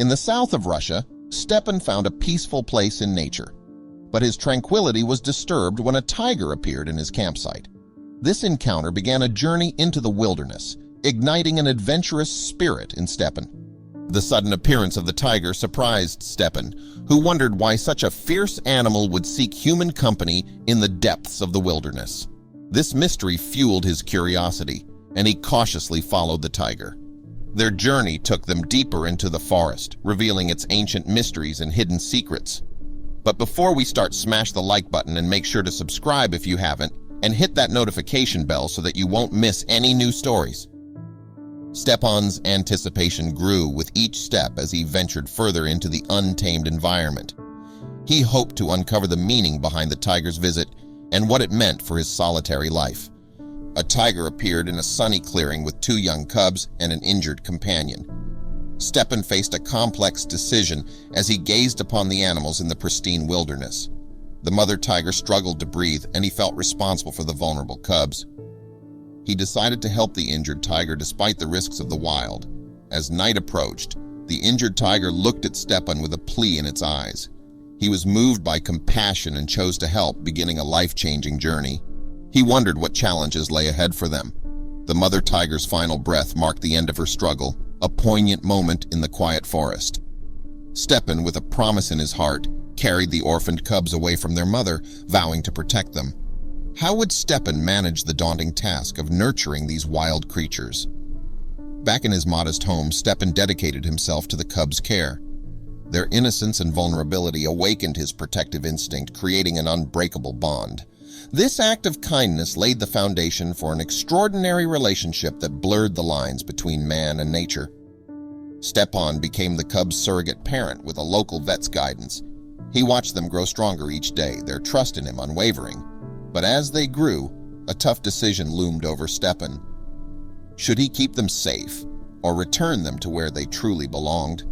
In the south of Russia, Steppon found a peaceful place in nature, but his tranquility was disturbed when a tiger appeared in his campsite. This encounter began a journey into the wilderness, igniting an adventurous spirit in Steppon. The sudden appearance of the tiger surprised Steppon, who wondered why such a fierce animal would seek human company in the depths of the wilderness. This mystery fueled his curiosity, and he cautiously followed the tiger. Their journey took them deeper into the forest, revealing its ancient mysteries and hidden secrets. But before we start, smash the like button and make sure to subscribe if you haven't, and hit that notification bell so that you won't miss any new stories. Steppon's anticipation grew with each step as he ventured further into the untamed environment. He hoped to uncover the meaning behind the tiger's visit and what it meant for his solitary life. A tiger appeared in a sunny clearing with 2 young cubs and an injured companion. Steppon faced a complex decision as he gazed upon the animals in the pristine wilderness. The mother tiger struggled to breathe, and he felt responsible for the vulnerable cubs. He decided to help the injured tiger despite the risks of the wild. As night approached, the injured tiger looked at Steppon with a plea in its eyes. He was moved by compassion and chose to help, beginning a life-changing journey. He wondered what challenges lay ahead for them. The mother tiger's final breath marked the end of her struggle, a poignant moment in the quiet forest. Steppon, with a promise in his heart, carried the orphaned cubs away from their mother, vowing to protect them. How would Steppon manage the daunting task of nurturing these wild creatures? Back in his modest home, Steppon dedicated himself to the cubs' care. Their innocence and vulnerability awakened his protective instinct, creating an unbreakable bond. This act of kindness laid the foundation for an extraordinary relationship that blurred the lines between man and nature. Steppon became the cubs' surrogate parent with a local vet's guidance. He watched them grow stronger each day, their trust in him unwavering. But as they grew, a tough decision loomed over Steppon. Should he keep them safe or return them to where they truly belonged?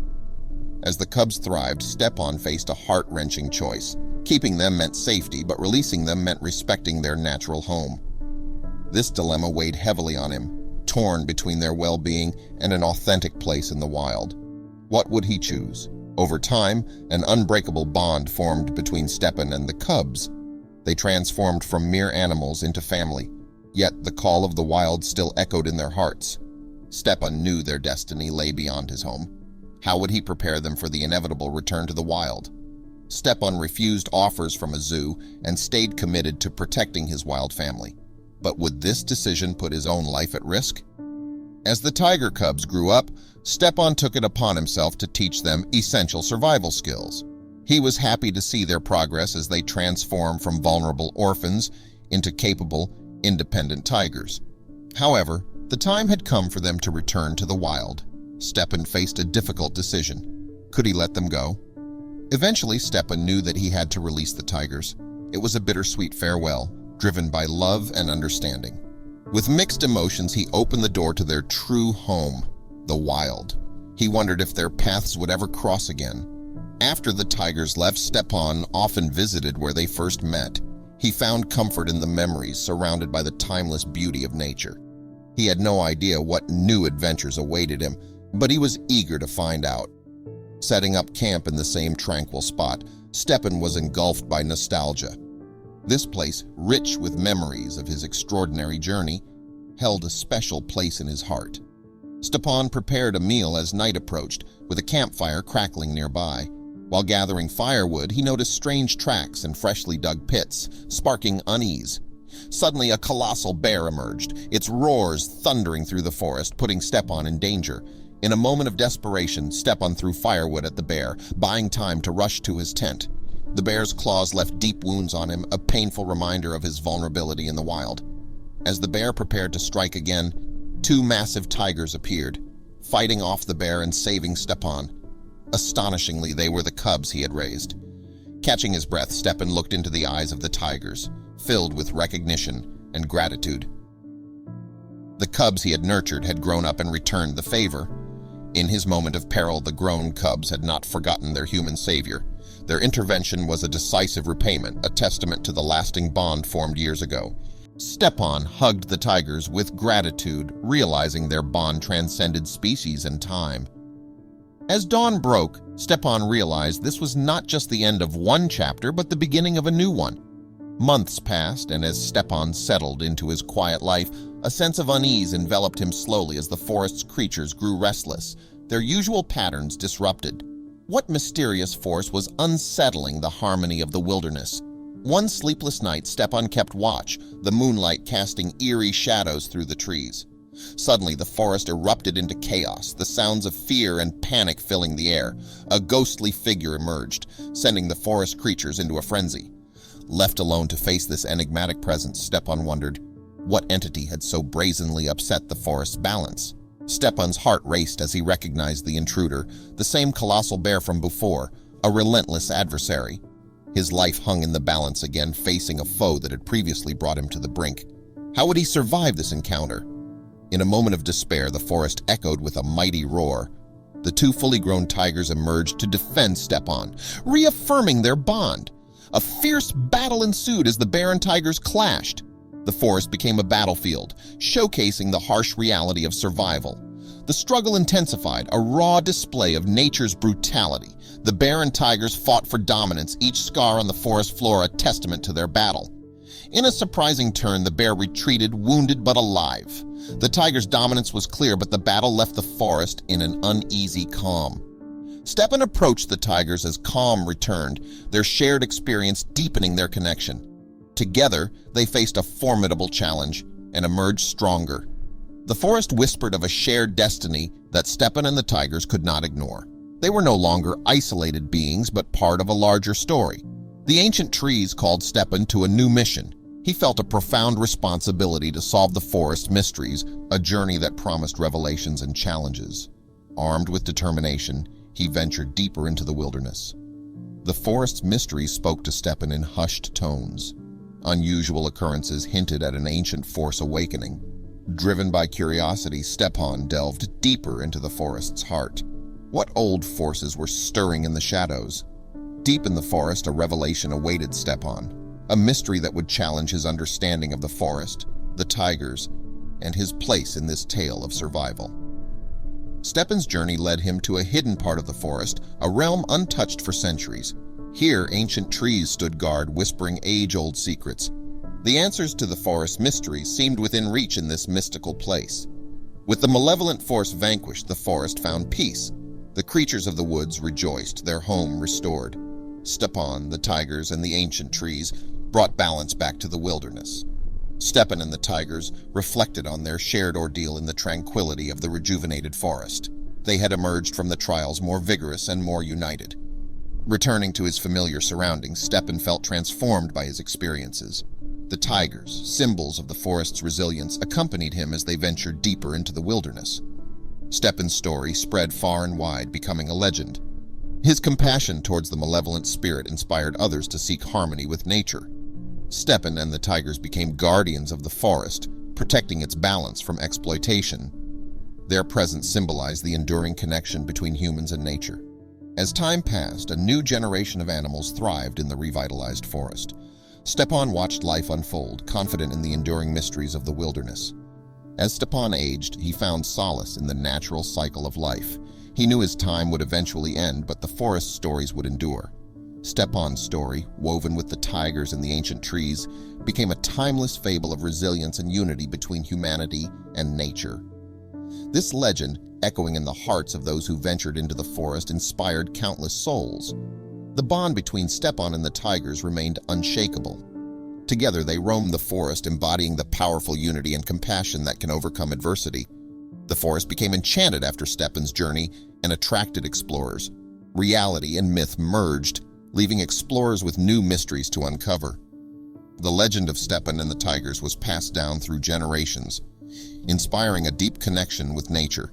As the cubs thrived, Steppon faced a heart-wrenching choice. Keeping them meant safety, but releasing them meant respecting their natural home. This dilemma weighed heavily on him, torn between their well-being and an authentic place in the wild. What would he choose? Over time, an unbreakable bond formed between Steppon and the cubs. They transformed from mere animals into family, yet the call of the wild still echoed in their hearts. Steppon knew their destiny lay beyond his home. How would he prepare them for the inevitable return to the wild? Steppon refused offers from a zoo and stayed committed to protecting his wild family. But would this decision put his own life at risk? As the tiger cubs grew up, Steppon took it upon himself to teach them essential survival skills. He was happy to see their progress as they transformed from vulnerable orphans into capable, independent tigers. However, the time had come for them to return to the wild. Steppon faced a difficult decision. Could he let them go? Eventually, Steppon knew that he had to release the tigers. It was a bittersweet farewell, driven by love and understanding. With mixed emotions, he opened the door to their true home, the wild. He wondered if their paths would ever cross again. After the tigers left, Steppon often visited where they first met. He found comfort in the memories, surrounded by the timeless beauty of nature. He had no idea what new adventures awaited him, but he was eager to find out. Setting up camp in the same tranquil spot, Steppon was engulfed by nostalgia. This place, rich with memories of his extraordinary journey, held a special place in his heart. Steppon prepared a meal as night approached, with a campfire crackling nearby. While gathering firewood, he noticed strange tracks and freshly dug pits, sparking unease. Suddenly, a colossal bear emerged, its roars thundering through the forest, putting Steppon in danger. In a moment of desperation, Steppon threw firewood at the bear, buying time to rush to his tent. The bear's claws left deep wounds on him, a painful reminder of his vulnerability in the wild. As the bear prepared to strike again, 2 massive tigers appeared, fighting off the bear and saving Steppon. Astonishingly, they were the cubs he had raised. Catching his breath, Steppon looked into the eyes of the tigers, filled with recognition and gratitude. The cubs he had nurtured had grown up and returned the favor. In his moment of peril, the grown cubs had not forgotten their human savior. Their intervention was a decisive repayment, a testament to the lasting bond formed years ago. Steppon hugged the tigers with gratitude, realizing their bond transcended species and time. As dawn broke, Steppon realized this was not just the end of one chapter, but the beginning of a new one. Months passed, and as Steppon settled into his quiet life, a sense of unease enveloped him slowly as the forest's creatures grew restless, their usual patterns disrupted. What mysterious force was unsettling the harmony of the wilderness? One sleepless night, Steppon kept watch, the moonlight casting eerie shadows through the trees. Suddenly, the forest erupted into chaos, the sounds of fear and panic filling the air. A ghostly figure emerged, sending the forest creatures into a frenzy. Left alone to face this enigmatic presence, Steppon wondered, what entity had so brazenly upset the forest's balance? Steppon's heart raced as he recognized the intruder, the same colossal bear from before, a relentless adversary. His life hung in the balance again, facing a foe that had previously brought him to the brink. How would he survive this encounter? In a moment of despair, the forest echoed with a mighty roar. The two fully grown tigers emerged to defend Steppon, reaffirming their bond. A fierce battle ensued as the bear and tigers clashed. The forest became a battlefield, showcasing the harsh reality of survival. The struggle intensified, a raw display of nature's brutality. The bear and tigers fought for dominance, each scar on the forest floor a testament to their battle. In a surprising turn, the bear retreated, wounded but alive. The tiger's dominance was clear, but the battle left the forest in an uneasy calm. Steppon approached the tigers as calm returned, their shared experience deepening their connection. Together, they faced a formidable challenge and emerged stronger. The forest whispered of a shared destiny that Steppon and the tigers could not ignore. They were no longer isolated beings, but part of a larger story. The ancient trees called Steppon to a new mission. He felt a profound responsibility to solve the forest's mysteries, a journey that promised revelations and challenges. Armed with determination, he ventured deeper into the wilderness. The forest's mysteries spoke to Steppon in hushed tones. Unusual occurrences hinted at an ancient force awakening. Driven by curiosity, Steppon delved deeper into the forest's heart. What old forces were stirring in the shadows? Deep in the forest, a revelation awaited Steppon, a mystery that would challenge his understanding of the forest, the tigers, and his place in this tale of survival. Steppon's journey led him to a hidden part of the forest, a realm untouched for centuries. Here, ancient trees stood guard, whispering age-old secrets. The answers to the forest's mysteries seemed within reach in this mystical place. With the malevolent force vanquished, the forest found peace. The creatures of the woods rejoiced, their home restored. Steppon, the tigers, and the ancient trees brought balance back to the wilderness. Steppon and the tigers reflected on their shared ordeal in the tranquility of the rejuvenated forest. They had emerged from the trials more vigorous and more united. Returning to his familiar surroundings, Steppon felt transformed by his experiences. The tigers, symbols of the forest's resilience, accompanied him as they ventured deeper into the wilderness. Steppon's story spread far and wide, becoming a legend. His compassion towards the malevolent spirit inspired others to seek harmony with nature. Steppon and the tigers became guardians of the forest, protecting its balance from exploitation. Their presence symbolized the enduring connection between humans and nature. As time passed, a new generation of animals thrived in the revitalized forest. Steppon watched life unfold, confident in the enduring mysteries of the wilderness. As Steppon aged, he found solace in the natural cycle of life. He knew his time would eventually end, but the forest's stories would endure. Steppon's story, woven with the tigers and the ancient trees, became a timeless fable of resilience and unity between humanity and nature. This legend, echoing in the hearts of those who ventured into the forest, inspired countless souls. The bond between Steppon and the tigers remained unshakable. Together they roamed the forest, embodying the powerful unity and compassion that can overcome adversity. The forest became enchanted after Steppon's journey and attracted explorers. Reality and myth merged, leaving explorers with new mysteries to uncover. The legend of Steppon and the tigers was passed down through generations, inspiring a deep connection with nature.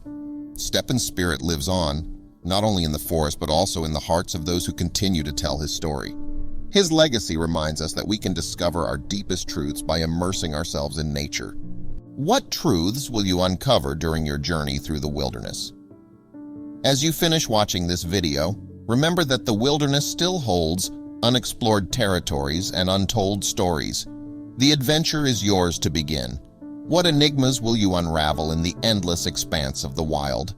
Steppon's spirit lives on, not only in the forest but also in the hearts of those who continue to tell his story. His legacy reminds us that we can discover our deepest truths by immersing ourselves in nature. What truths will you uncover during your journey through the wilderness? As you finish watching this video, remember that the wilderness still holds unexplored territories and untold stories. The adventure is yours to begin. What enigmas will you unravel in the endless expanse of the wild?